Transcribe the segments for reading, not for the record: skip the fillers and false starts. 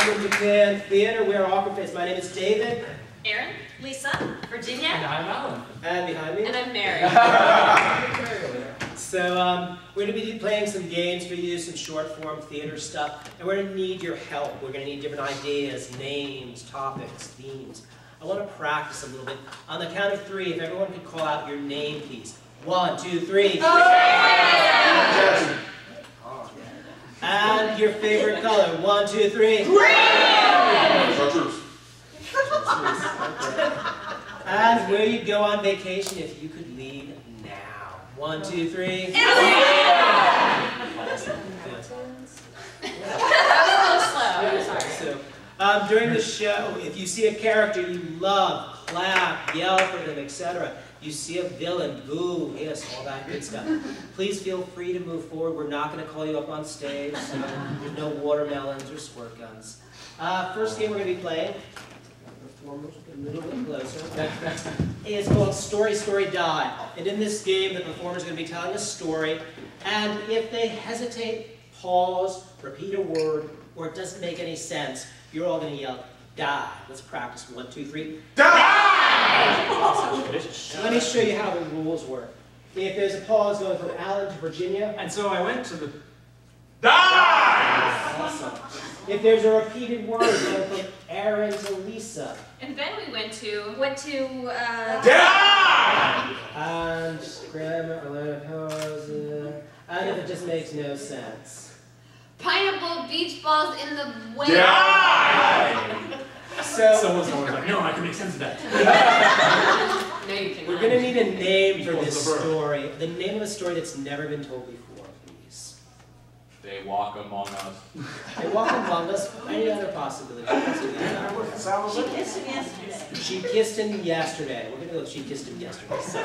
Welcome to Can Theater. We're Awkward Face. My name is David. Aaron, Lisa, Virginia. And I'm Alan. And behind me. And I'm Mary. So we're going to be playing some games for you, some short form theater stuff. And we're going to need your help. We're going to need different ideas, names, topics, themes. I want to practice a little bit. On the count of 3, if everyone could call out your name, please. 1, 2, 3. And your favorite color. 1, 2, 3. And where you'd go on vacation if you could leave now. 1, 2, 3. So, during the show, if you see a character you love, clap, yell for them, etc. You see a villain, boo, hiss, all that good stuff. Please feel free to move forward. We're not going to call you up on stage, so there's no watermelons or squirt guns. First game we're going to be playing, performers get a little bit closer, is called Story, Story, Die. And in this game, the performer's going to be telling a story, and if they hesitate, pause, repeat a word, or it doesn't make any sense, you're all going to yell, die. Let's practice. 1, 2, 3. Die! Let me show you how the rules work. If there's a pause going from Alan to Virginia. And so I went to the... Die! Awesome. If there's a repeated word going from Aaron to Lisa. And then we went to... Die! And grammar, a line of pause. And if it just makes no sense. Pineapple beach balls in the wind. Die! So someone's always like, no, I can make sense of that. No, you cannot. we're going to need a name for this story. The name of a story that's never been told before, please. They walk among us. They walk among us. Any other possibility? She kissed him yesterday. She kissed him yesterday. We're going to go with she kissed him yesterday. So.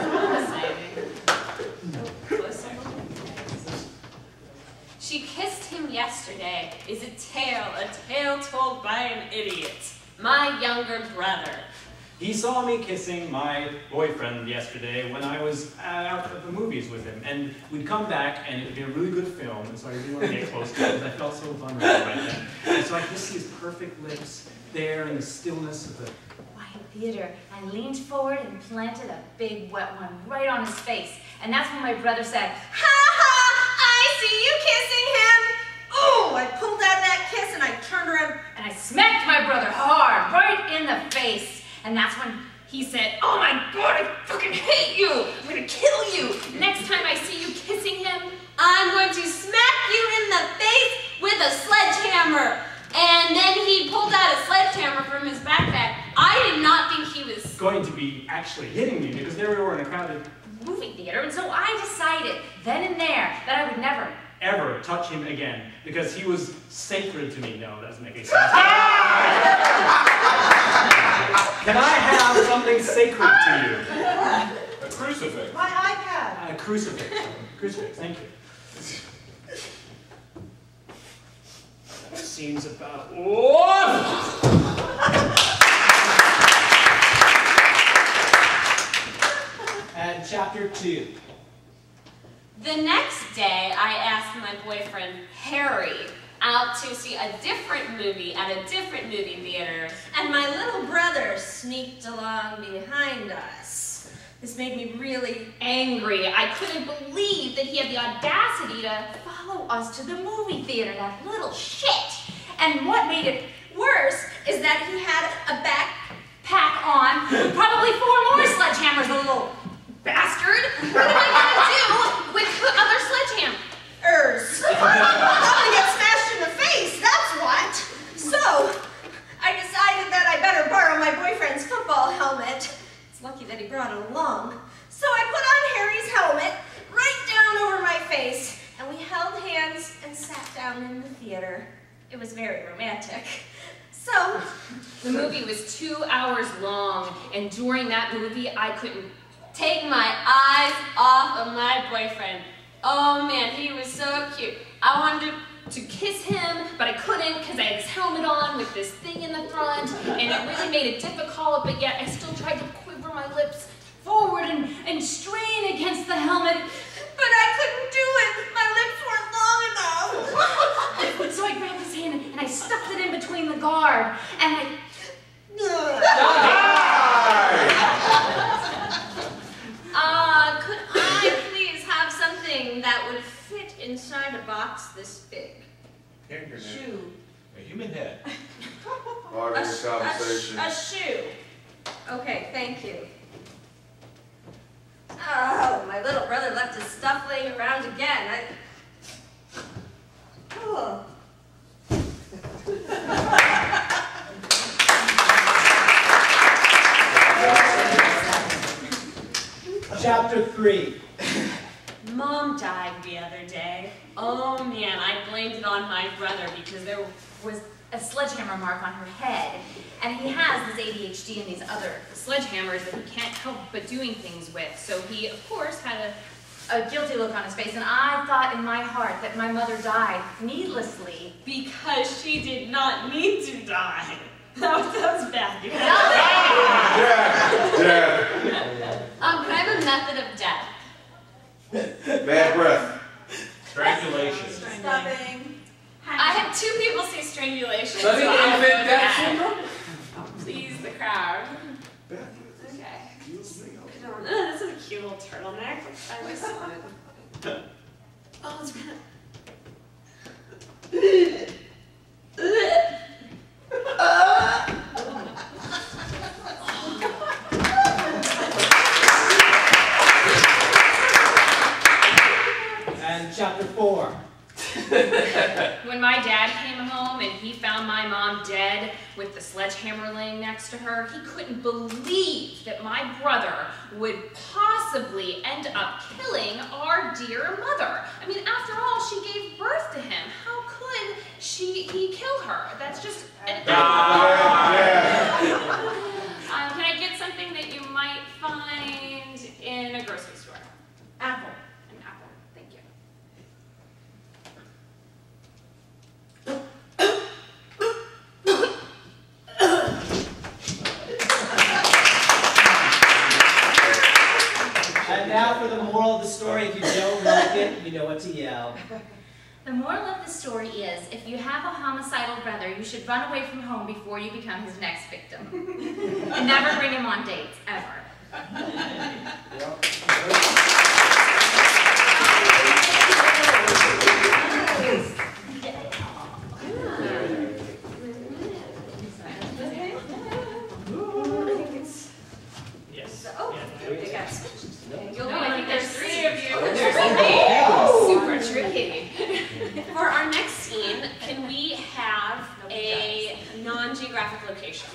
She kissed him yesterday is a tale told by an idiot. My younger brother. He saw me kissing my boyfriend yesterday when I was out at the movies with him. And we'd come back, and it would be a really good film, and so I didn't want to get close to him because I felt so vulnerable right then. And so I kissed his perfect lips there in the stillness of the quiet theater. I leaned forward and planted a big wet one right on his face. And that's when my brother said, "Ha ha! I see you kissing him!" Oh, I pulled out that kiss and I turned around and I smacked my brother hard, right in the face. And that's when he said, "Oh my God, I fucking hate you! I'm gonna kill you! Next time I see you kissing him, I'm going to smack you in the face with a sledgehammer." And then he pulled out a sledgehammer from his backpack. I did not think he was going to be actually hitting me because there we were in a crowded movie theater. And so I decided then and there that I would never ever touch him again because he was sacred to me. No, that doesn't make any sense. Can I have something sacred to you? A crucifix. My iPad. A crucifix. Crucifix, thank you. That seems about... And chapter 2. The next day, I asked my boyfriend, Harry, out to see a different movie at a different movie theater. And my little brother sneaked along behind us. This made me really angry. I couldn't believe that he had the audacity to follow us to the movie theater, that little shit. And what made it worse is that he had a backpack on with probably 4 more sledgehammers, the little bastard. What am I gonna do with other sledgehammers? I'm gonna get smashed in the face, that's what. So, I decided that I better borrow my boyfriend's football helmet. It's lucky that he brought it along. So I put on Harry's helmet right down over my face, and we held hands and sat down in the theater. It was very romantic. So, the movie was 2 hours long, and during that movie, I couldn't take my eyes off of my boyfriend. Oh man, he was so cute. I wanted to kiss him, but I couldn't because I had his helmet on with this thing in the front, and it really made it difficult, but yet I still tried to quiver my lips forward and strain against the helmet. but I couldn't do it. My lips weren't long enough. So I grabbed his hand and I stuffed it in between the gauze. inside a box this big. Shoe. A human head. Part of the conversation. A shoe. Okay, thank you. Oh, my little brother left his stuff laying around again. Oh. Chapter 3. Mom died the other day. Oh man, I blamed it on my brother because there Was a sledgehammer mark on her head, and he has this ADHD and these other sledgehammers that he can't help but doing things with. So he, of course, had a guilty look on his face, and I thought in my heart that my mother died needlessly. because she did not need to die. That was bad. Death. Can I have a method of death? Bad breath. Strangulation. Stuffing. I had 2 people say strangulation. Does it so I infant was death mad. syndrome? Please the crowd. Okay. Oh, this is a cute little turtleneck. I just wanted. Oh, it's kind And chapter 4. When my dad came home and he found my mom dead with the sledgehammer laying next to her, he couldn't believe that my brother would possibly end up killing our dear mother. I mean, after all, she gave birth to him. How could he kill her? That's just... Death. Can I get something that you might find in a grocery store? Apple. An apple. Thank you. And now for the moral of the story. If you don't like it, you know what to yell. The moral of the story is, if you have a homicidal brother, you should run away from home before you become his next victim. And never bring him on dates, ever. Yes. Oh, Yeah. I guess. No, I think there's 3 of you. Oh. Super tricky. For our next scene, can we have a non-geographic location?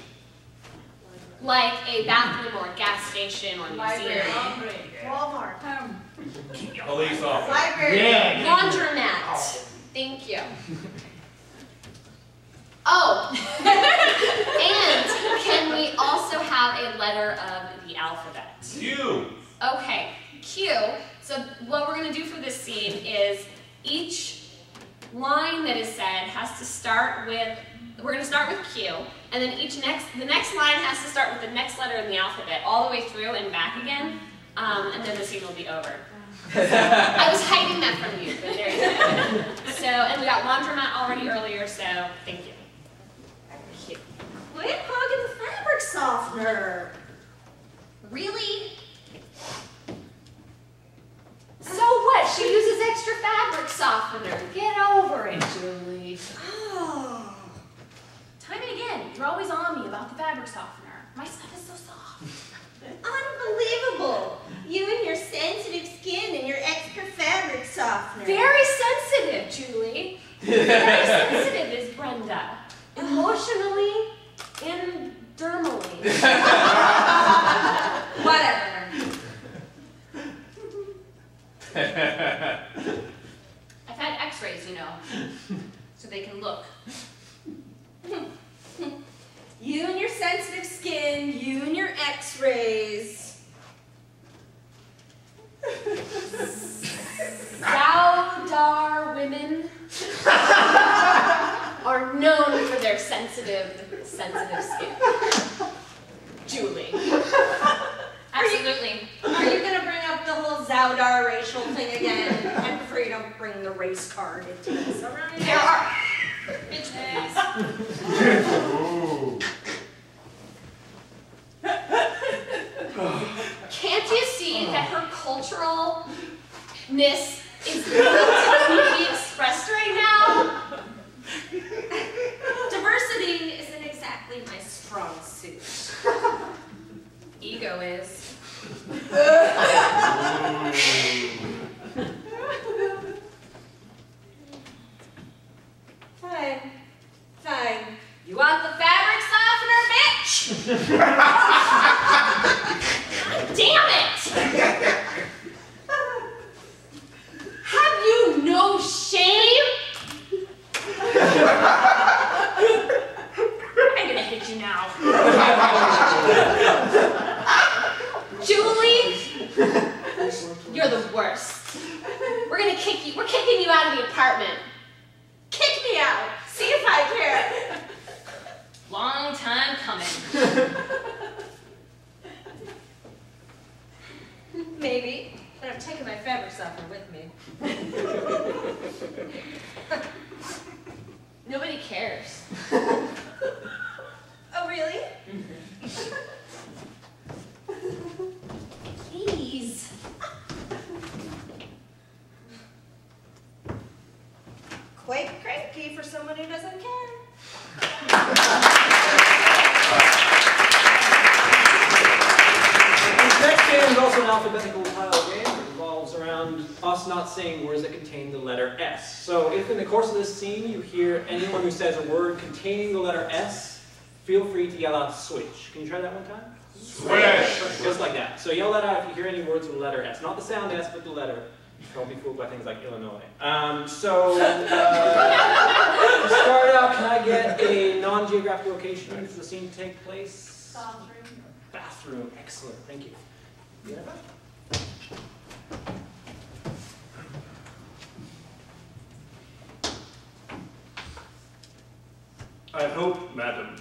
Like a bathroom or a gas station or museum. Walmart. Police officer. Library. Yeah. Laundromat. Thank you. Oh, and can we also have a letter of the alphabet? You. Okay, Q. So what we're going to do for this scene is each line that is said has to start with, we're going to start with Q, and then the next line has to start with the next letter in the alphabet, all the way through and back again, and then the scene will be over. I was hiding that from you, but there you go. So, and we got laundromat already earlier, so thank you. Q. Quit hogging the fabric softener. Really? So what? She uses extra fabric softener. Get over it, Julie. Oh. Time and again, you're always on me about the fabric softener. My stuff is so soft. Unbelievable. You and your sensitive skin and your extra fabric softener. Very sensitive, Julie. Very sensitive is Brenda. Emotionally and dermally. Whatever. I've had x-rays, you know, so they can look. You and your sensitive skin, you and your x-rays. Zaudar women are known for their sensitive skin. Julie. Absolutely. Are you going to bring up the whole Zaudar racial thing again? I prefer you don't bring the race card into this, all right? There are... Bitch, Can't you see that her culturalness Is that to be expressed right now? Diversity isn't exactly my strong suit. Ego is. Fine. Fine. You want the fabric softener, bitch? God damn it! Have you no shame? I'm gonna hit you now. Julie, you're the worst. We're kicking you out of the apartment. Kick me out. See if I care. Long time coming. Maybe, but I've taken my fabric softener with me. Nobody cares. Oh, really? Please. Quite cranky for someone who doesn't care. This next game is also an alphabetical tile game. It revolves around us not saying words that contain the letter S. So if in the course of this scene you hear anyone who says a word containing the letter S, feel free to yell out switch. Can you try that one time? Switch! Just like that. So yell that out if you hear any words with the letter S. Not the sound S, but the letter. Don't be fooled by things like Illinois. To start out, can I get a non-geographic location for the scene to take place? Bathroom. Bathroom. Excellent. Thank you. Yeah. I hope, madam,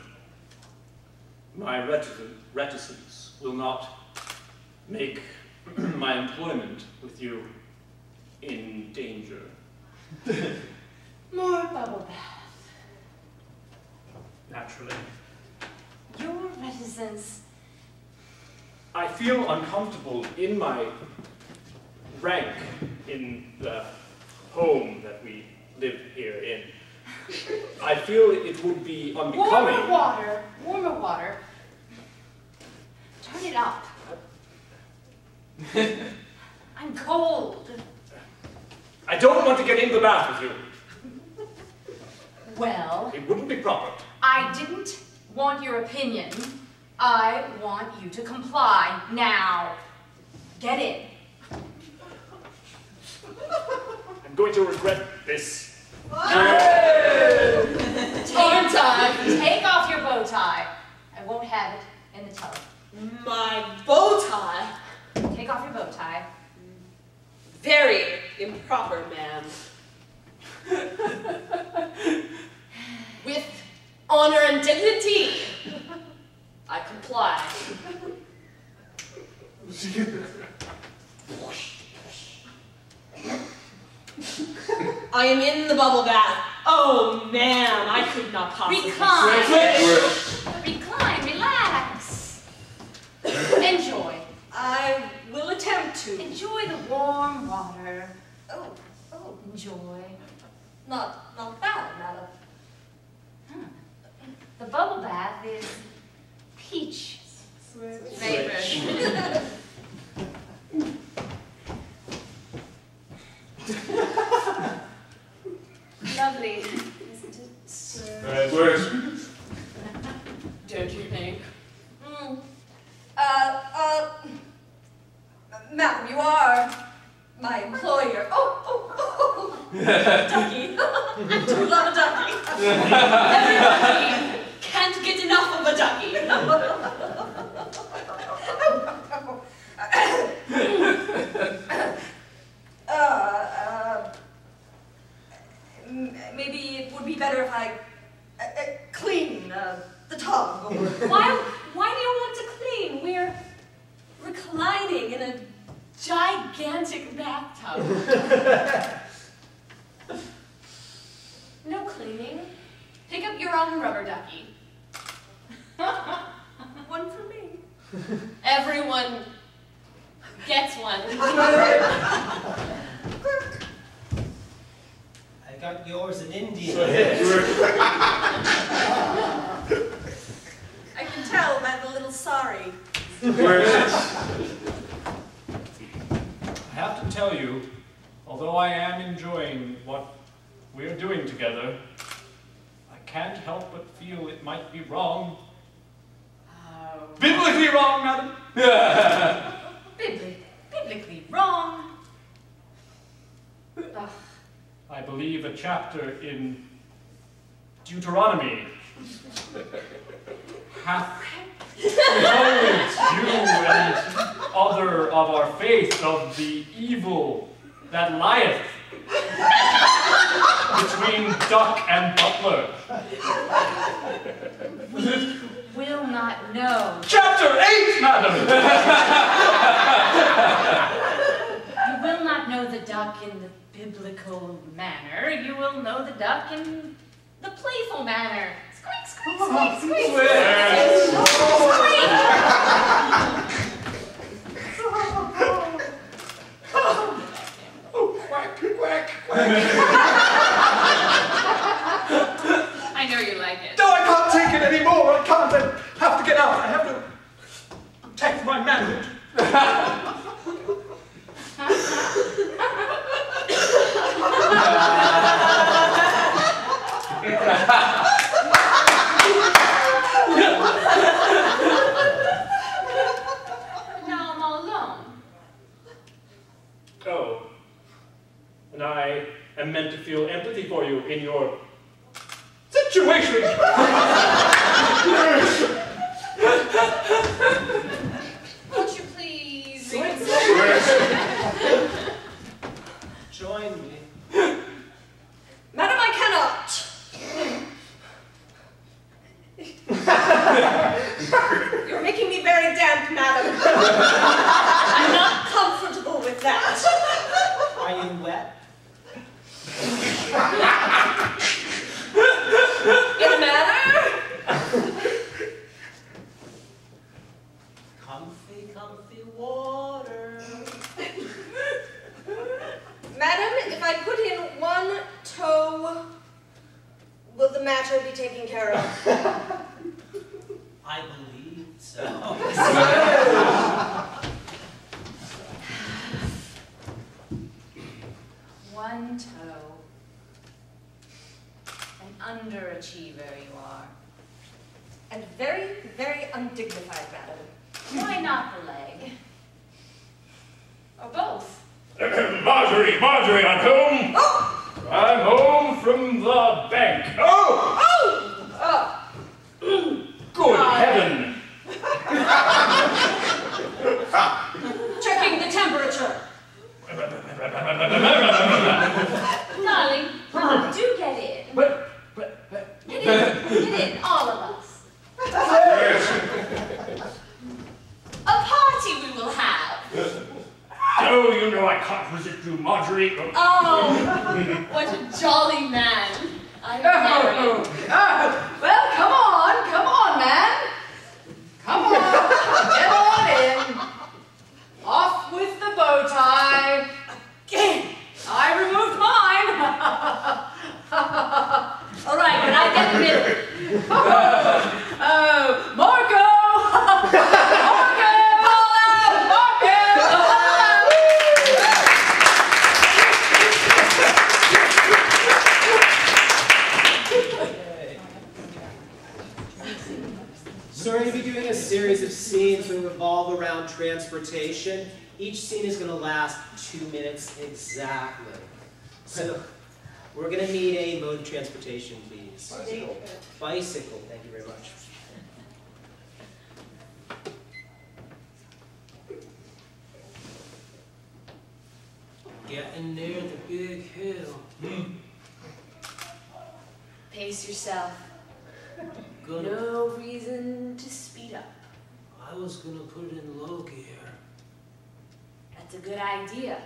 my reticence will not make my employment with you in danger. More bubble bath. Naturally. Your reticence. I feel uncomfortable in my rank in the home that we live here in. I feel it would be unbecoming. Warmer water. Turn it up. I'm cold. I don't want to get in the bath with you. Well, It wouldn't be proper. I didn't want your opinion. I want you to comply now. Get in. I'm going to regret this. Arm time. Take off your bow tie. I won't have it in the tub. My bow tie. Take off your bow tie. Very improper, ma'am. With honor and dignity, I comply. I am in the bubble bath. Oh, ma'am, I could not possibly. Recline, relax. Enjoy. I will attempt to. Enjoy the warm water. Oh, Enjoy. not bad, madam. The bubble bath is peach Favorite. Lovely, isn't it? Switch. Don't you think? Madam, you are my employer. Ducky. I do love a ducky. Everybody can't get enough of a ducky. Maybe it would be better if I clean the tub. Why do you want to clean? We're reclining in a gigantic bathtub. No cleaning. Pick up your own rubber ducky. One for me. Everyone gets one. got yours in India. I can tell by the little sari. I have to tell you, although I am enjoying what we're doing together, I can't help but feel it might be wrong. Biblically wrong, madam. Biblically wrong. Ugh. I believe a chapter in Deuteronomy hath told you and other of our faith of the evil that lieth between duck and butler. We will not know. Chapter 8, madam! You will not know the duck in the biblical manner. You will know the duck in the playful manner. Squeak, squeak, squeak, squeak. Quack, quack, quack. I know you like it. No, I can't take it anymore. I can't. I have to get out. I have to protect my manhood. Now I'm all alone. Oh. And I am meant to feel empathy for you in your situation. Won't you please Join me. Madam, I cannot. You're making me very damp, madam. I'm not comfortable with that. Are you wet? In a manner? Comfy, comfy water. Madam, if I put in one toe, will the matter be taken care of? I believe so. One toe. An underachiever you are. And very, very undignified, madam. Why not the leg? Or both? Marjorie, I'm home. Oh! I'm home from the bank. Oh! Good heaven. Checking the temperature. Darling, do get in. Get in, all of us. A party we will have. Oh, you know I can't resist you, Marjorie. Oh, what a jolly man. I'm married. Well, come on, man. Come on, get on in. Off with the bow tie. I removed mine. All right, but I get the middle. Oh, Marco! Marco! So we're going to be doing a series of scenes that revolve around transportation. Each scene is going to last 2 minutes exactly. So we're going to need a mode of transportation, please. Bicycle. Bicycle, thank you very much. Getting near the big hill. Pace yourself. Gonna, No reason to speed up. I was going to put it in low gear. That's a good idea.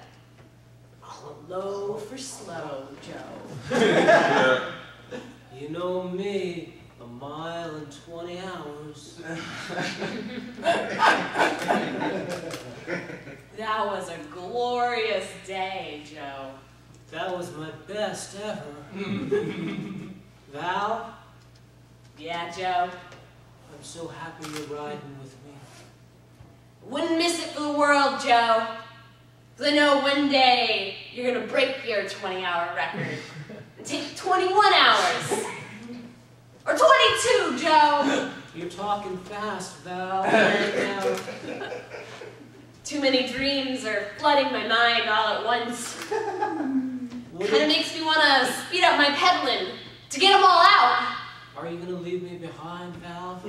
Low for slow, Joe. You know me, a mile in 20 hours. That was a glorious day, Joe. That was my best ever. Val? Yeah, Joe? I'm so happy you're riding with me. Wouldn't miss it for the world, Joe. Because I know one day you're going to break your 20-hour record and take 21 hours. Or 22, Joe. You're talking fast, Val. Too many dreams are flooding my mind all at once. Kind of makes me want to speed up my pedaling to get them all out. Are you going to leave me behind, Val?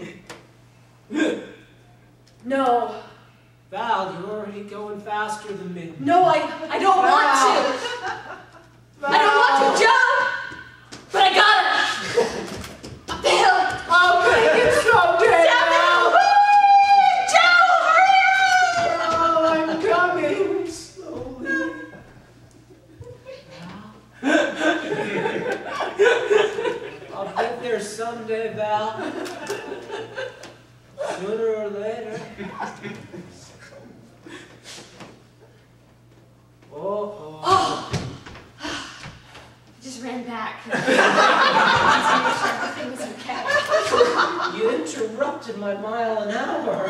No. Val, you're already going faster than me. No, I don't want to. I don't want to, Joe. But I gotta. What the hell? I'll make it someday, Val. Joe, hurry up! Oh, I'm coming slowly. I'll get there someday, Val. Sooner or later. Oh. Just ran back. To make sure everything was okay. You interrupted my mile an hour.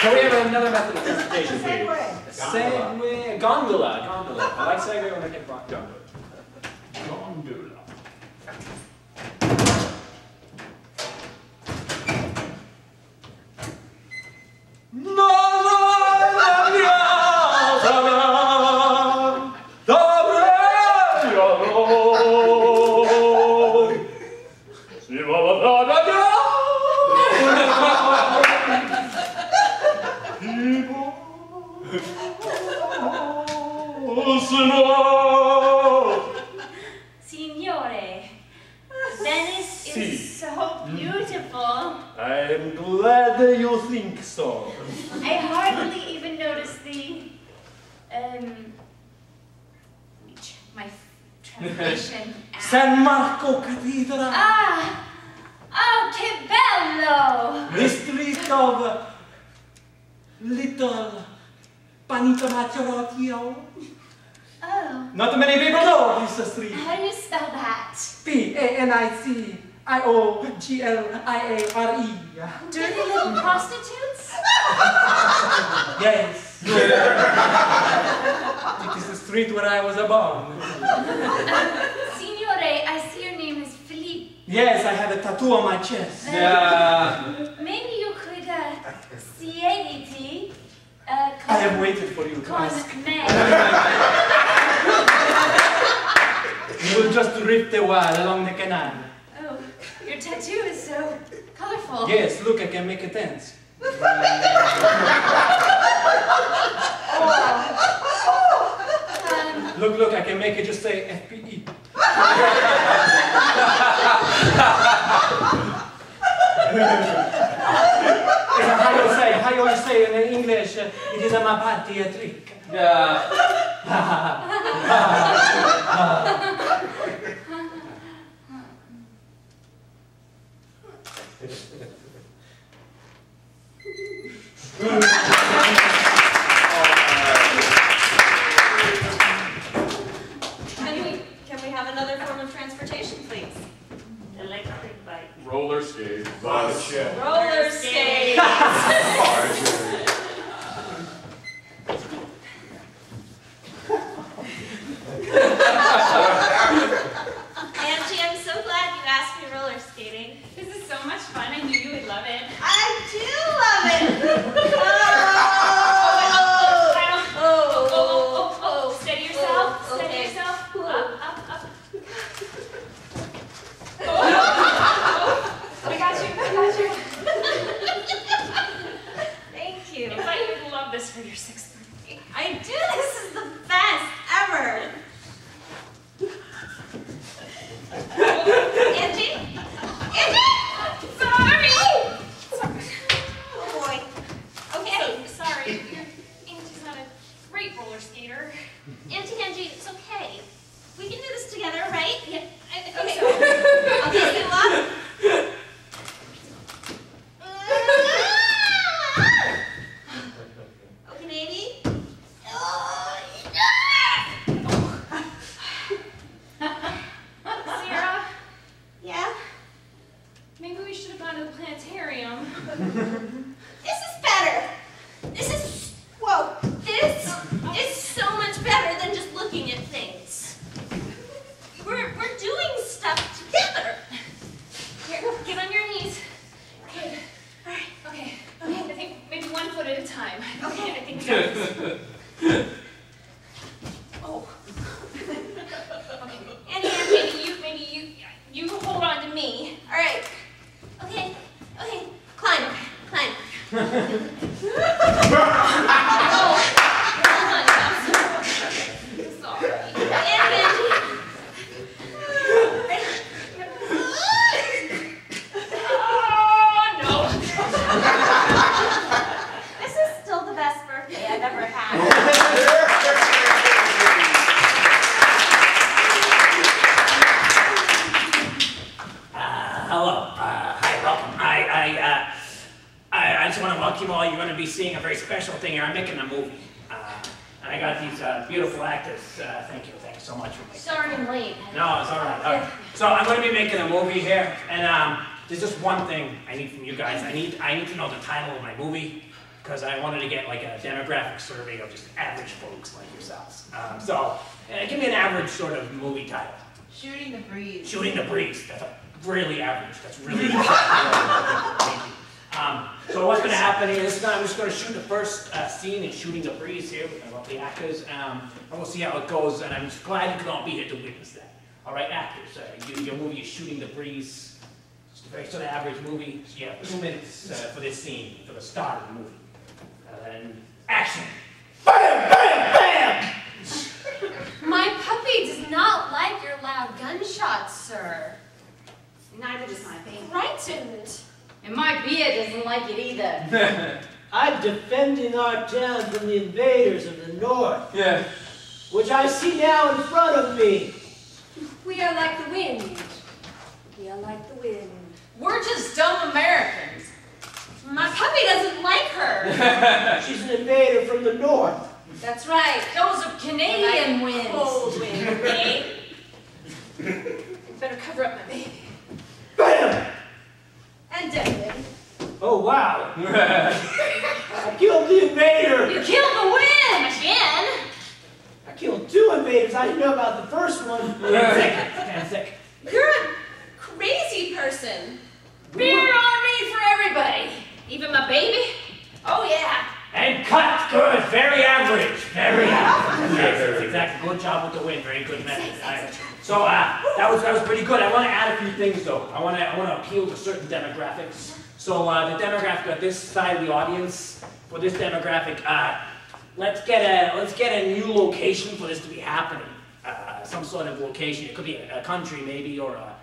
So we have another method of presentation, please. Segway. Segway. Gondola. Gondola. I like segway when I get rock gondola. Gondola. Signore, Venice is so beautiful. I'm glad that you think so. I hardly even noticed the, my translation. San Marco Cathedral, Ah! Oh, che bello! the street of little Panito Maciorotio. Oh, Not many people know this street. how do you spell that? P-A-N-I-C-I-O-G-L-I-A-R-E. Dirty little prostitutes? Yes. It is the street where I was born. Signore, I see your name is Philippe. Yes, I have a tattoo on my chest. Maybe you could, siediti, I have waited for you to con ask. me. You will just rip the wall along the canal. Oh, your tattoo is so colorful. Yes, look, I can make a dance. Look, I can make it just say FPE. How you say in English, it is a mapati a trick. Can we have another form of transportation, please? Electric bike. Roller skates. Roller skates. Angie, I'm so glad you asked me roller skating. This is so much fun. I knew you would love it. I do love it. Oh, steady yourself. Steady Okay. yourself. Up. I got you. This is better. This is, whoa, this is so much better than just looking at things. We're doing stuff together. Here, get on your knees. Good. All right. Okay. I think maybe 1 foot at a time. Okay. I think we got this. Oh. Okay. And maybe you hold on to me. All right. Okay. Climb. Oh, hold on. I'm sorry. And then, Oh, no. This is still the best birthday I've ever had. Hello. Hi, welcome. I just want to welcome you all. You're going to be seeing a very special thing here. I'm making a movie. And I got these beautiful actors. Thank you so much for making it. Sorry I'm late. No, it's all right. All right. So I'm going to be making a movie here, and there's just one thing I need from you guys. I need to know the title of my movie, because I wanted to get like a demographic survey of just average folks like yourselves. Give me an average sort of movie title. Shooting the breeze. Shooting the Breeze. That's really average. That's really so what's going to happen here is I'm just going to shoot the first scene in Shooting the Breeze here with all the actors, and we'll see how it goes, and I'm just glad you could all be here to witness that. All right, actors, your movie is Shooting the Breeze. It's a very sort of average movie. So you have 2 minutes for this scene, for the start of the movie. And action! Bam! Bam! Bam! My puppy does not like your loud gunshots, sir. Neither does my baby. Frightened. And my beard doesn't like it either. I'm defending our town from the invaders of the north. Yeah. Which I see now in front of me. we are like the wind. We are like the wind. We're just dumb Americans. My puppy doesn't like her. She's an invader from the north. That's right. Those are Canadian winds. Cold wind, eh? Better cover up my baby. Bam! And deadly. Oh, wow. I killed the invader. You killed the wind again. I killed 2 invaders. I didn't know about the first one. 10 seconds. You're a crazy person. Beer on me for everybody. Even my baby. Oh yeah. And cut! Good! Very average! Very average! Yes, exactly. Good job with the wind. Very good method. So that was pretty good. I want to add a few things though. I want to appeal to certain demographics. So the demographic of this side of the audience, for this demographic, let's get a new location for this to be happening. Some sort of location. It could be a country maybe, or a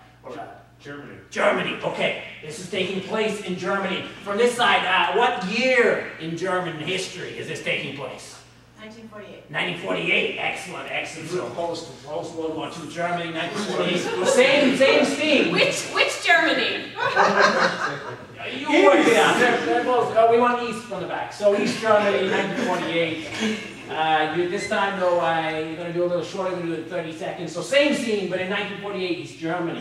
Germany. Germany, okay. This is taking place in Germany. From this side, what year in German history is this taking place? 1948. 1948, excellent. So post World War II Germany, 1948. Same theme. Which Germany? You work it out. They're both, we want East from the back. So East Germany, 1948. This time though, you're going to do a little shorter, you're going to do it in 30 seconds. So same scene, but in 1948, East Germany.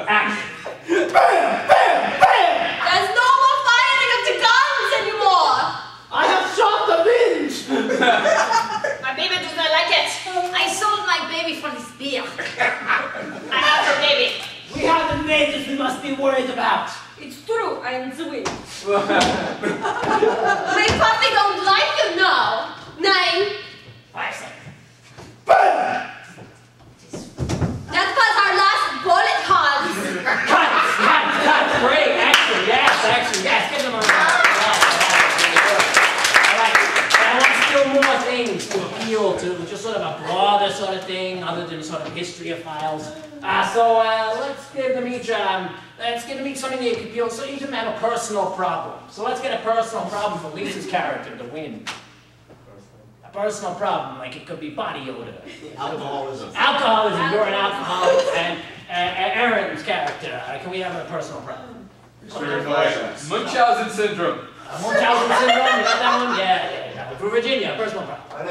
Action. Bam! Bam! Bam! There's no more firing of the guns anymore. I have shot the wind. My baby does not like it. I sold my baby for this beer. I have her baby. We have invaders we must be worried about. It's true, I am the wind. My puppy don't like you now. 9. 5 seconds. Bam! That was our last bullet, Hans. Cut! Great, actually, yes. Give them a round. All right. And I want still more things to appeal to, just sort of a broader sort of thing, other than sort of history of files. So let's give them each something they can appeal. So each of them have a personal problem. So let's get a personal problem for Lisa's character, the wind. A personal problem, like it could be body odor. Alcoholism. Alcoholism, you're an alcoholic. And Aaron's character, can we have a personal problem? Munchausen syndrome. Munchausen syndrome, you got that one? Yeah. For Virginia, personal problem.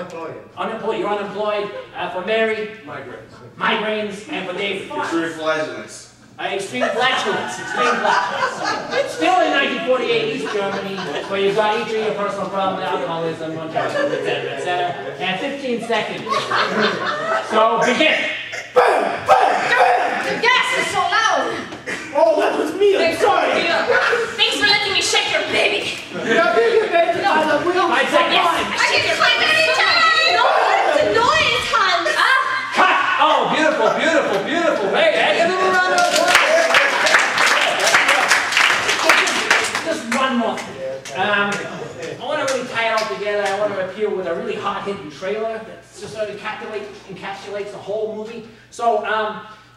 Unemployed, you're unemployed. For Mary, migraines. And for David, Cerebral laziness. Extreme flatulence. Still in 1948, East Germany, where you've got each of your personal problems, alcoholism, etc., etc. And 15 seconds. So begin. The gas is so loud. Oh, that was me. I'm sorry. Thanks for letting me shake your baby. Yeah, baby. I will. 5 seconds. I can climb anytime. No, it's annoying, Hans. Cut! Oh, beautiful, beautiful, beautiful. Hey, give him a round of applause. Just one more. I want to really tie it all together. I want to appeal with a really hot-hitting trailer that just sort of encapsulates the whole movie. So,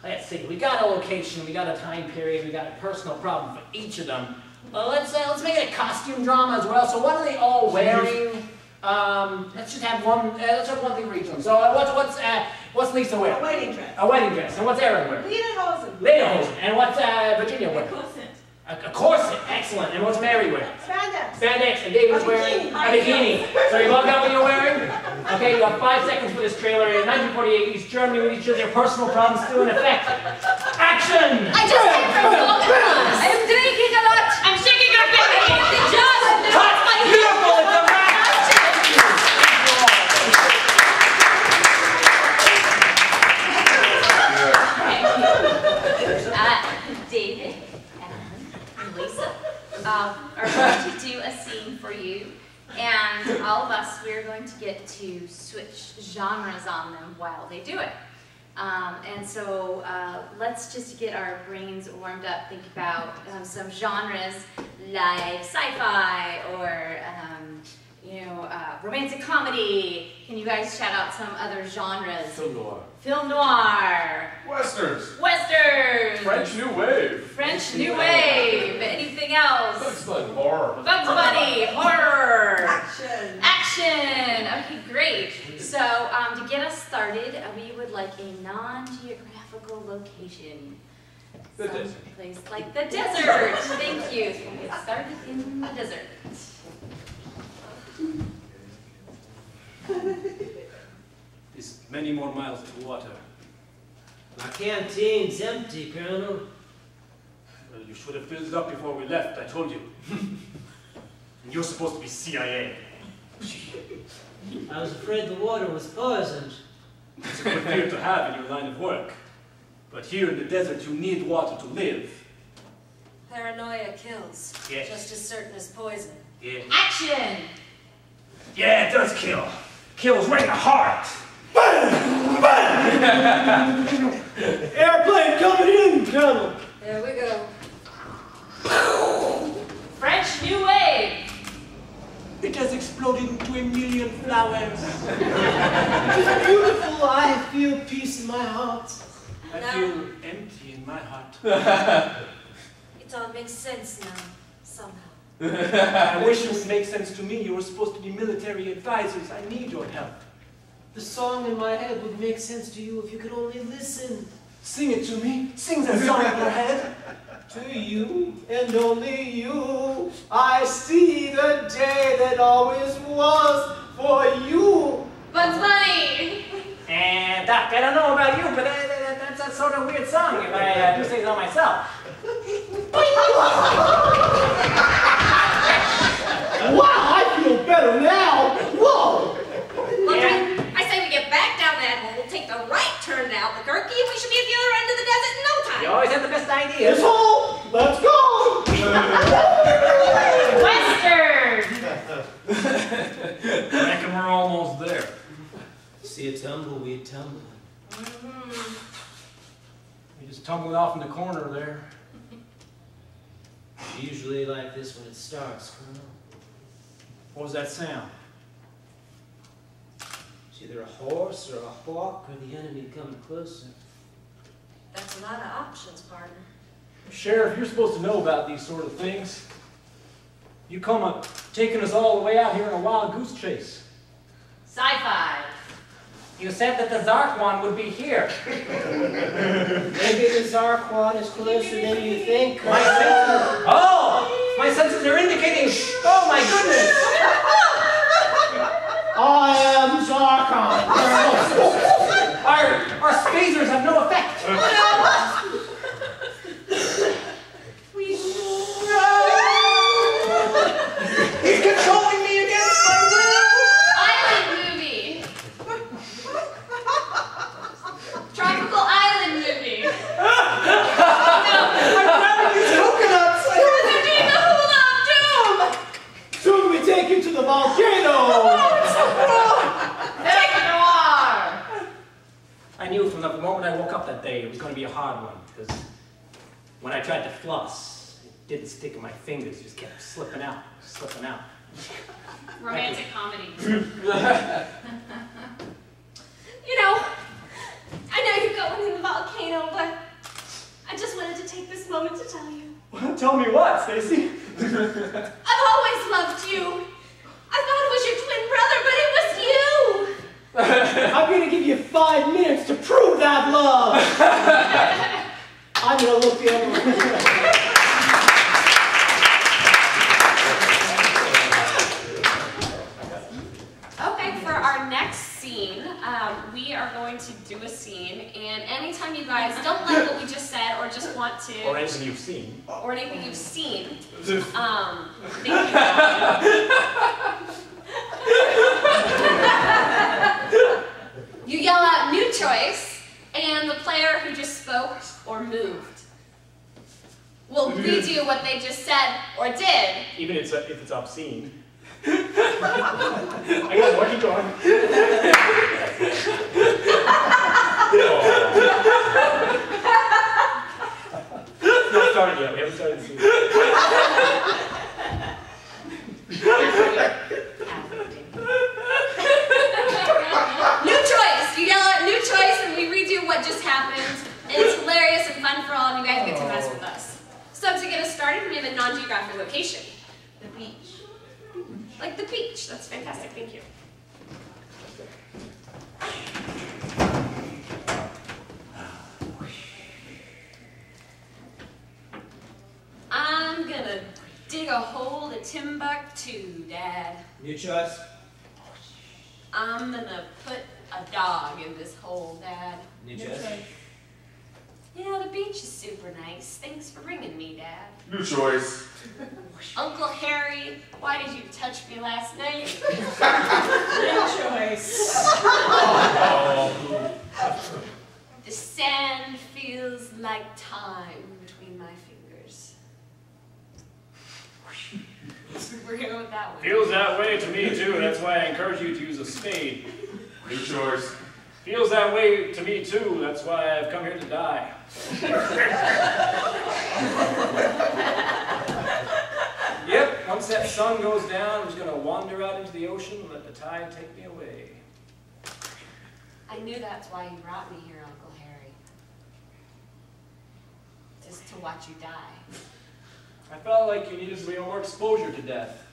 let's see. We got a location, we got a time period, we got a personal problem for each of them. Let's make it a costume drama as well. So, what are they all wearing? Let's just have one. Let's have one thing for each of them. So, what's Lisa wearing? A wedding dress. A wedding dress. And what's Aaron wearing? Lederhosen. Lederhosen. And what's Virginia A wearing? corset. A corset. Excellent. And what's Mary wearing? Spandex. Spandex. And David's wearing a bikini. So you both got what you're wearing? Okay, you have 5 seconds for this trailer. In 1948, East Germany, with each of their personal problems still in effect. Action! I just came from Philippines. I'm drinking a lot. I'm shaking your baby. Just Cut! Beautiful! It's a wrap! David, Ellen, and Lisa are going to do a scene for you, and all of us, we're going to get to switch genres on them while they do it. And so let's just get our brains warmed up, think about some genres like sci-fi or romantic comedy. Can you guys shout out some other genres? Film noir. Film noir. Westerns. Westerns. French New Wave. French New Wave. Anything else? Bugs Bunny. Horror. Bugs Bunny. Horror. Action. Action. Okay, great. So to get us started, we would like a non-geographical location. The desert. Someplace like the desert. Thank you. So we'll get started in the desert. There's many more miles to water. My canteen's empty, Colonel. Well, you should have filled it up before we left, I told you. And you're supposed to be CIA. I was afraid the water was poisoned. It's a good fear to have in your line of work. But here in the desert, you need water to live. Paranoia kills. Yes. Just as certain as poison. Yeah. Action. Yeah, it does kill. Kills right in the heart. Airplane coming in, Colonel. There we go. French New Wave. It has exploded into a million flowers. It's beautiful. I feel peace in my heart. I feel empty in my heart. It all makes sense now, somehow. I wish it would make sense to me. You were supposed to be military advisors. I need your help. The song in my head would make sense to you if you could only listen. Sing it to me. Sing that song in your head. To you and only you, I see the day that always was for you. Bugs Bunny. And Doc, I don't know about you, but that's a sort of weird song if I do say so myself. Wow, I feel better now. Whoa. Look, Yeah. I say we get back down that hole, take the right turn to Albuquerque, and we should be at the other end of the desert in no time. You always have the best ideas. This hole. Let's go. Western. I reckon we're almost there. See a tumbleweed tumbling. We just tumbled off in the corner there. Usually like this when it starts, Colonel. What was that sound? It's either a horse or a hawk or the enemy coming closer. That's a lot of options, partner. Sheriff, you're supposed to know about these sort of things. You come up taking us all the way out here in a wild goose chase. Sci-fi. You said that the Zarquan would be here. Maybe the Zarquan is closer than you think. My senses. Oh! My senses are indicating. Oh my goodness! I am Zarkon. Our phasers have no effect. to the volcano! I knew from the moment I woke up that day it was going to be a hard one, because when I tried to floss, it didn't stick in my fingers, it just kept slipping out, slipping out. Romantic comedy. You know, I know you're going in the volcano, but I just wanted to take this moment to tell you. Well, tell me what, Stacy? I've always loved you. I thought it was your twin brother, but it was you. I'm gonna give you 5 minutes to prove that love! I'm gonna look the other way. Okay, for our next scene, we are going to do a scene, and anytime you guys don't like what we just said or just want to... Or anything you've seen. Or anything you've seen. You yell out new choice, and the player who just spoke or moved will redo what they just said or did. Even if it's obscene. I got one, keep going. It's not started yet, we haven't started the scene. New choice! You yell out new choice and we redo what just happened. And it's hilarious and fun for all, and you guys get to mess with us. So to get us started, we have a non-geographic location. The beach. Like the beach. That's fantastic, thank you. I'm gonna dig a hole to Timbuktu, Dad. New choice. I'm gonna put a dog in this hole, Dad. New choice. Yeah, the beach is super nice. Thanks for bringing me, Dad. New choice. Uncle Harry, why did you touch me last night? New choice. The sand feels like time between my fingers. We're going with that one. Feels that way to me too, that's why I encourage you to use a spade. New choice. Feels that way to me too, that's why I've come here to die. Yep, once that sun goes down, I'm just gonna wander out into the ocean and let the tide take me away. I knew that's why you brought me here, Uncle Harry. Just to watch you die. I felt like you needed some more exposure to death.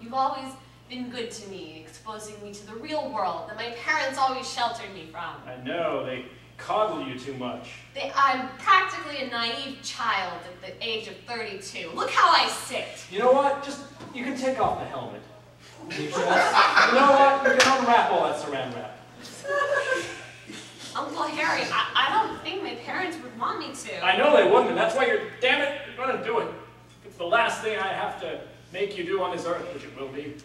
You've always been good to me, exposing me to the real world that my parents always sheltered me from. I know, they coddle you too much. I'm practically a naive child at the age of 32. Look how I sit. You know what? You can take off the helmet. You know what? You can unwrap all that saran wrap. Uncle Harry, I don't think my parents would want me to. I know they wouldn't, and that's why you're gonna do it. It's the last thing I have to make you do on this earth, which it will be.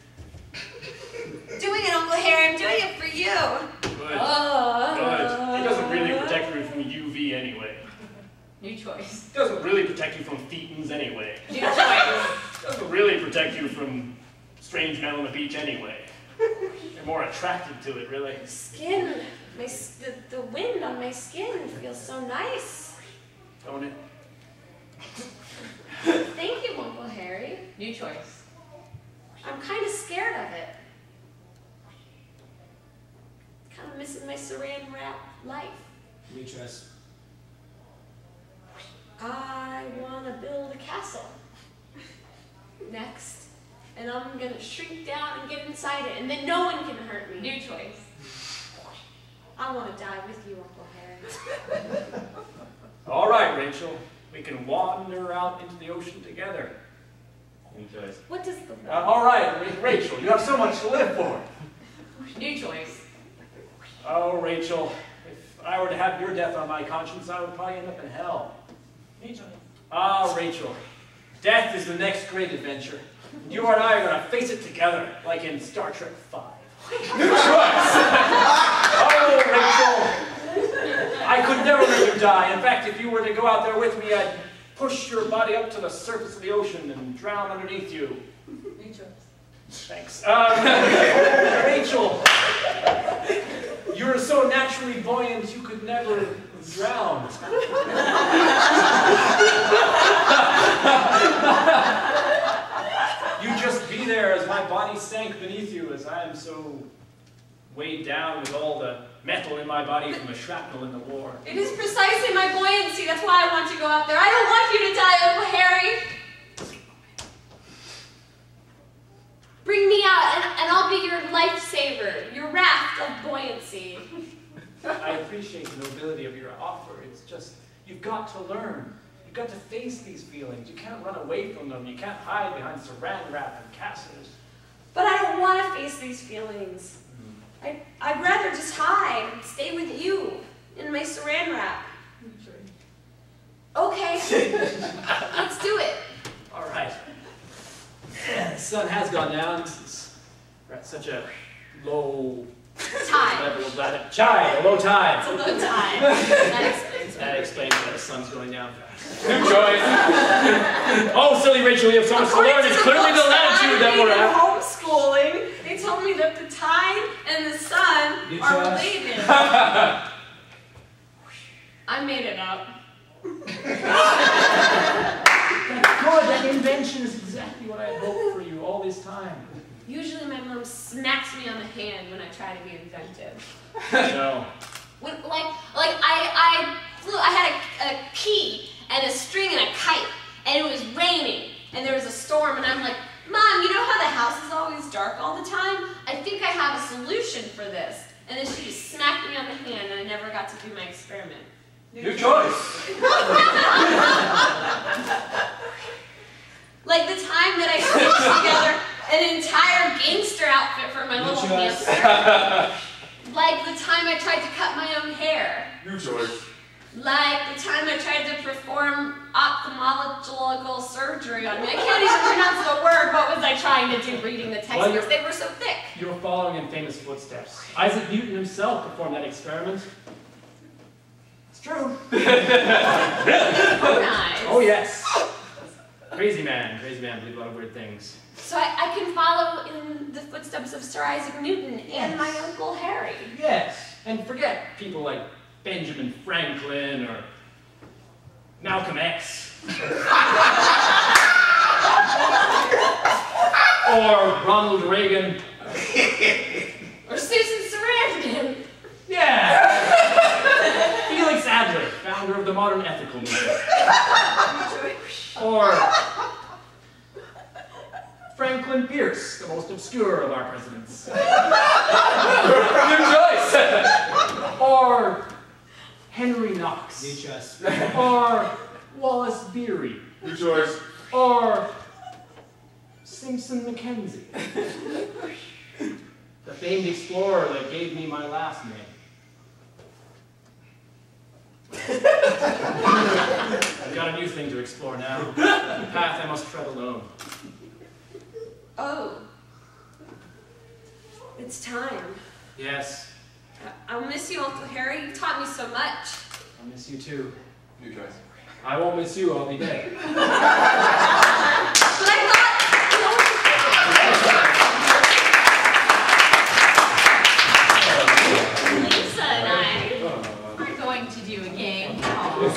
Doing it, Uncle Harry. I'm doing it for you. Good. Good. It doesn't really protect you from UV anyway. New choice. It doesn't really protect you from thetans anyway. New choice. It doesn't really protect you from strange men on the beach anyway. You're more attracted to it, really. Skin, the wind on my skin feels so nice. Don't it? Thank you, Uncle Harry. New choice. I'm kind of scared of it. Kind of missing my saran wrap life. New choice. I want to build a castle. Next. And I'm going to shrink down and get inside it, and then no one can hurt me. New choice. I want to die with you, Uncle Harry. All right, Rachel. We can wander out into the ocean together. New choice. What does the... All right, Rachel. You have so much to live for. New choice. Oh, Rachel. If I were to have your death on my conscience, I would probably end up in hell. New choice. Ah, Rachel. Death is the next great adventure. You and I are going to face it together, like in Star Trek V. New choice! Oh, Rachel! I could never let you die. In fact, if you were to go out there with me, I'd push your body up to the surface of the ocean and drown underneath you. New choice. Thanks. Rachel, you're so naturally buoyant you could never drown. You'd just be there as my body sank beneath you, as I am so weighed down with all the metal in my body from the shrapnel in the war. It is precisely my buoyancy. That's why I want to go out there. I don't want you to die, Uncle Harry. Bring me out, and I'll be your lifesaver, your raft of buoyancy. I appreciate the nobility of your offer. It's just, you've got to learn. You've got to face these feelings. You can't run away from them. You can't hide behind saran wrap and casters. But I don't want to face these feelings. I'd rather just hide and stay with you in my saran wrap. Okay, let's do it. All right. The sun has gone down. We're at such a low Tide. level of that. A low tide. It's a low tide. That explains why the sun's going down fast. New choice. Oh, silly Rachel, you have so much to learn. It's clearly the latitude that we're at. Homeschooling, they told me that the tide and the sun are related. I made it up. Good, that invention is exactly what I had hoped for you all this time. Usually my mom smacks me on the hand when I try to be inventive. No. When, I had a key and a string and a kite, and it was raining, and there was a storm, and I'm like, Mom, you know how the house is always dark all the time? I think I have a solution for this. And then she just smacked me on the hand, and I never got to do my experiment. New choice. Like the time that I stitched together an entire gangster outfit for my little hamster. Like the time I tried to cut my own hair. New choice. Like the time I tried to perform ophthalmological surgery on me. I can't even pronounce the word. What was I trying to do reading the textbooks? They were so thick. You're following in famous footsteps. Isaac Newton himself performed that experiment. It's true. Nice. Oh, yes. Crazy man, believe a lot of weird things. So I can follow in the footsteps of Sir Isaac Newton and my Uncle Harry. Yes, and forget people like Benjamin Franklin or Malcolm X. Or Ronald Reagan. Or Susan Sarandon. Yeah! Felix Adler, founder of the modern ethical movement. Or Franklin Pierce, the most obscure of our presidents. New choice! Or Henry Knox. New choice. Or Wallace Beery. New choice. Or Simpson Mackenzie. The famed explorer that gave me my last name. I've got a new thing to explore now. A path I must tread alone. Oh. It's time. Yes, I'll miss you, Uncle Harry. You taught me so much. I'll miss you too. New choice. I won't miss you, I'll be dead. But I thought... Lisa and I are going to do a game called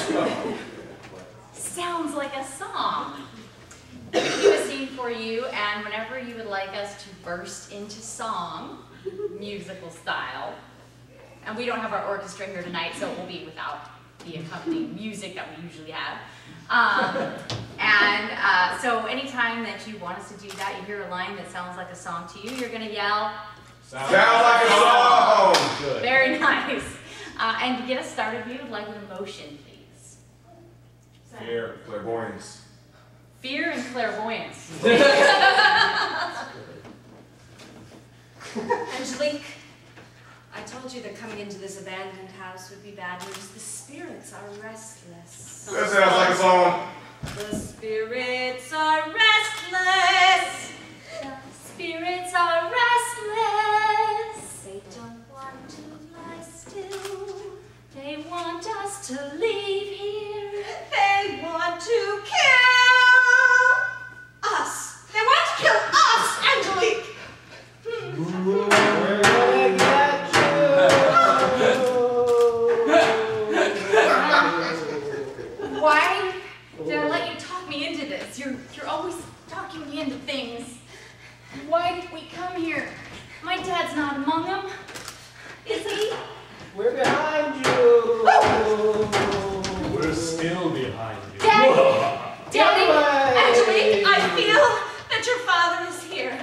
Sounds Like a Song. We do a scene for you, and whenever you would like us to burst into song, musical style, and we don't have our orchestra here tonight, so it will be without the accompanying music that we usually have. So anytime that you want us to do that, you hear a line that sounds like a song to you, you're going to yell, Sounds like a song. Good. very nice. And to get us started, we would like an emotion, please. Fear, clairvoyance. Fear and clairvoyance. Angelique, I told you that coming into this abandoned house would be bad news. The spirits are restless. That sounds like a song. The spirits are restless. The spirits are restless. They don't want to lie still. They want us to leave here. They want to kill us. They want to kill us, Angelique. Why did we come here? My dad's not among them. Is he? We're behind you. We're still behind you. Daddy, actually, I feel that your father is here.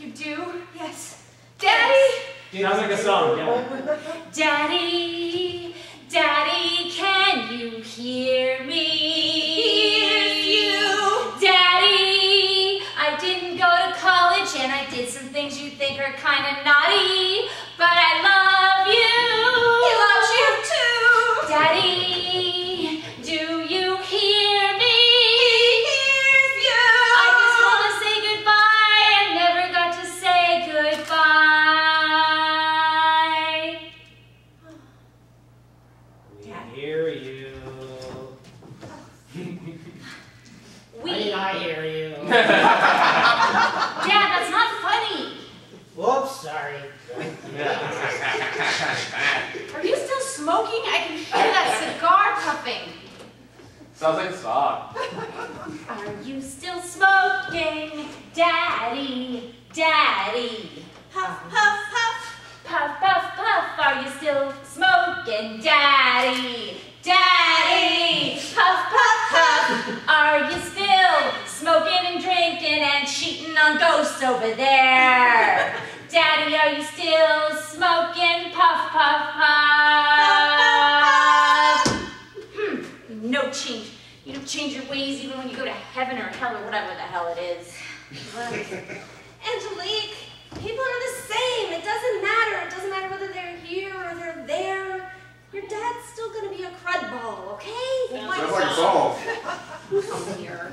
You do? Yes. Daddy! Sounds like a song, yeah. Daddy, Daddy, can you hear me? Hears you. Daddy, I didn't go to college and I did some things you think are kind of naughty, but I love you. He loves you too. Daddy, do you hear me? He hears you. I just want to say goodbye and never got to say goodbye. We hear you. I hear you. Dad, that's not funny. Whoops, sorry. Are you still smoking? I can hear that cigar puffing. Sounds like a song. Are you still smoking, Daddy, Daddy? Puff, puff, puff. Puff, puff, puff. Are you still smoking, Daddy, Daddy? Puff, puff, puff. Are you still smoking and drinking and cheating on ghosts over there? Daddy, are you still smoking? Puff, puff, puff. No change. You don't change your ways even when you go to heaven or hell or whatever the hell it is. Angelique, people are the same. It doesn't matter. It doesn't matter whether they're here or they're there. Your dad's still going to be a crud ball, okay? Sounds like a song. Come here.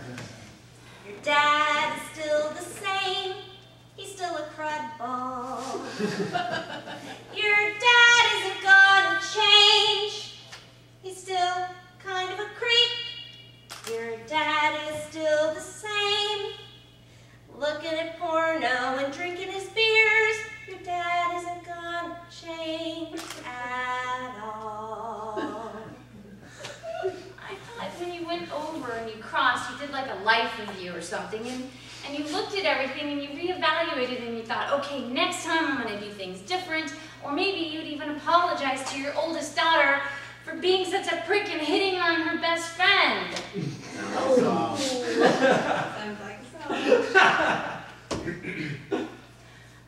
Your dad is still the same. He's still a crud ball. Your dad isn't gonna change. He's still kind of a creep. Your dad is still the same. Looking at porno and drinking his beers. Your dad isn't gonna change at all. I thought when you went over and you crossed, you did like a life review or something, and you looked at everything and you reevaluated and you thought, okay, next time I'm going to do things different, or maybe you'd even apologize to your oldest daughter for being such a prick and hitting on her best friend. Oh. Sounds like so.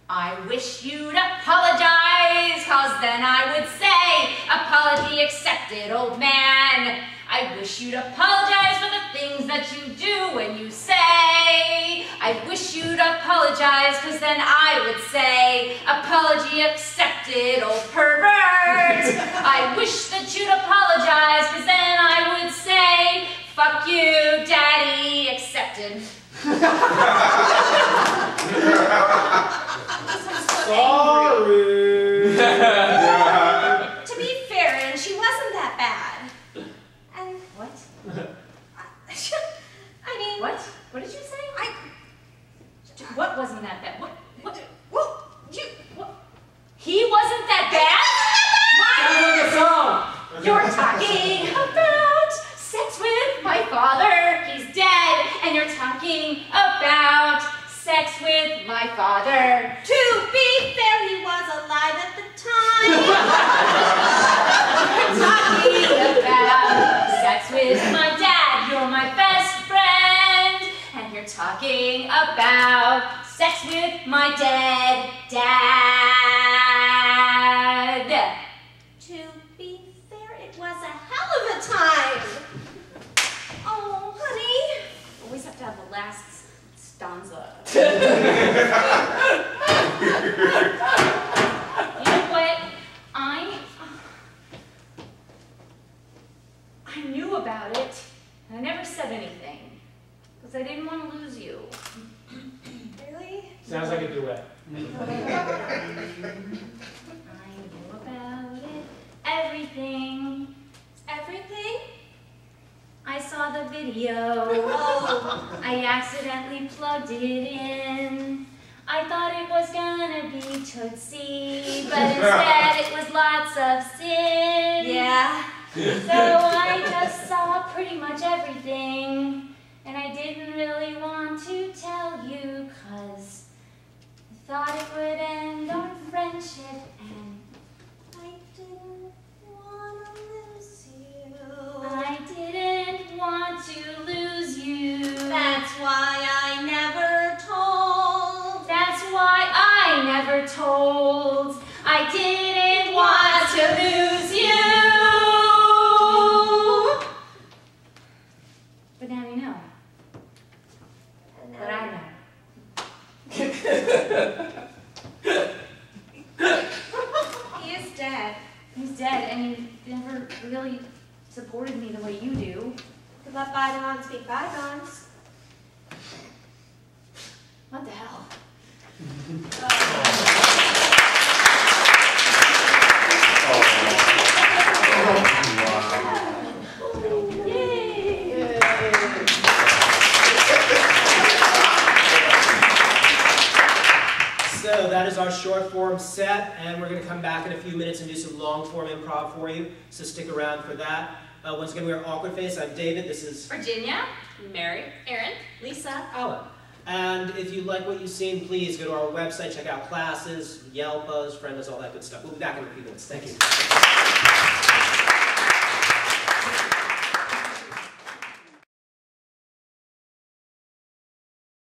I wish you'd apologize, cause then I would say, apology accepted, old man. I wish you'd apologize for the things that you do when you say. I wish you'd apologize, cause then I would say, apology accepted, old pervert. I wish that you'd apologize, cause then I would say, fuck you, daddy, accepted. Sorry. To be fair, and she wasn't that bad. And What? I mean, What? What did you say? What wasn't that bad? What? Well, What? He wasn't that bad? Sounds like a song. You're talking about sex with my father. He's dead. And you're talking about sex with my father. to be fair, he was alive at the time. You're talking about sex with my dad. You're my best friend. And you're talking about sex with my dead dad. To be fair, it was a hell of a time. Oh, honey. Always have to have the last stanza. You know what? I knew about it, and I never said anything, because I didn't want to lose you. Really? Sounds like a duet. I knew about it, everything. Everything? I saw the video. Oh. I accidentally plugged it in. I thought it was gonna be Tootsie, but instead it was lots of sin. Yeah. So I just saw pretty much everything, and I didn't really want to tell you, 'cause told. I didn't want to lose you. But now you know. But I know. He is dead. He's dead, and he never really supported me the way you do. We let bygones be bygones. What the hell? So that is our short form set, and we're going to come back in a few minutes and do some long form improv for you, so stick around for that. Once again, we are Awkward Face. I'm David. This is Virginia, Mary, Aaron, Lisa. Alan. And if you like what you've seen, please go to our website, check out classes, Yelp us, friend us, all that good stuff. We'll be back in a few minutes. Thank you.